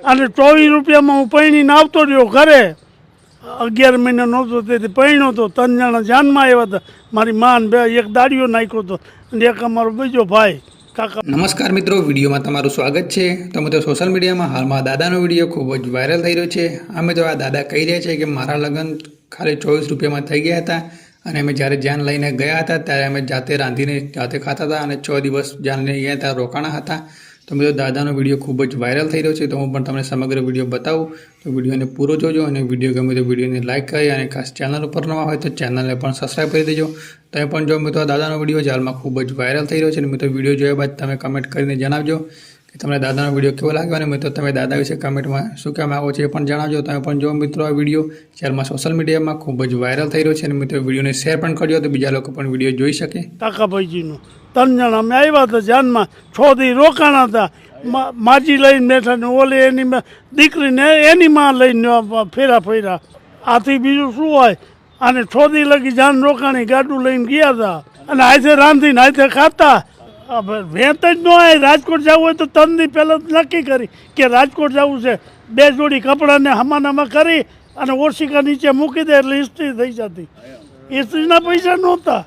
અને 24 રૂપિયામાં હું પૈણીને આવતો રહ્યો ઘરે 11 મહિના નહોતો તેથી પૈણ્યો તો 3 જણા જાનમાં આવ્યા હતા મારી માન બે એક દાડીઓ નાખ્યો હતો અને એક અમારો બીજો ભાઈ કાકા. નમસ્કાર મિત્રો, વિડીયોમાં તમારું સ્વાગત છે. તો મિત્રો સોશિયલ મીડિયામાં હાલમાં દાદાનો વિડીયો ખૂબ જ વાયરલ થઈ રહ્યો છે. આ મિત્રો આ દાદા કહી રહ્યા છે કે મારા લગ્ન ખાલી 24 રૂપિયામાં થઈ ગયા હતા અને અમે જ્યારે જાન લઈને ગયા હતા ત્યારે અમે જાતે રાંધીને જાતે ખાતા હતા અને 6 દિવસ જાન લઈને ગયા હતા, રોકાણા હતા. તો મિત્રો દાદાનો વિડીયો ખૂબ જ વાયરલ થઈ રહ્યો છે. તો હું પણ તમને સમગ્ર વિડીયો બતાવું, તો વિડીયોને પૂરો જોજો અને વિડીયો ગમે તો વિડીયોને લાઇક કરી અને ખાસ ચેનલ ઉપર નવા હોય તો ચેનલને પણ સબસ્ક્રાઈબ કરી દેજો. તમે પણ જો મિત્રો દાદાનો વિડીયો હાલમાં ખૂબ જ વાયરલ થઈ રહ્યો છે અને મિત્રો વિડીયો જોયા બાદ તમે કમેન્ટ કરીને જણાવજો કે તમને દાદાનો વિડીયો કેવો લાગ્યો અને મિત્રો તમે દાદા વિશે કમેન્ટમાં શું કહેવા માગો છો એ પણ જણાવજો. તમે પણ જો મિત્રો આ વિડીયો હાલમાં સોશિયલ મીડિયામાં ખૂબ જ વાયરલ થઈ રહ્યો છે અને મિત્રો વિડીયોને શેર પણ કરજો તો બીજા લોકો પણ વિડીયો જોઈ શકે. કાકાભાઈજીનું 3 જણા અમે આવ્યા હતા જાનમાં, 6 દી રોકાણા હતા. માજી લઈને બેઠા ને ઓલી એની દીકરીને એની માં લઈને ફેરા આથી બીજું શું હોય. અને 6 દી લગી જાન રોકાણી ગાડું લઈને ગયા હતા અને હાથે રાંધીને હાથે ખાતા. વેત જ ન હોય. રાજકોટ જવું હોય તો 3 દી પહેલાં નક્કી કરી કે રાજકોટ જવું છે, 2 જોડી કપડાને હમાનામાં કરી અને ઓશિકા નીચે મૂકી દે એટલે ઇસ્ત્રી થઈ જતી. ઇસ્ત્રીના પૈસા નહોતા.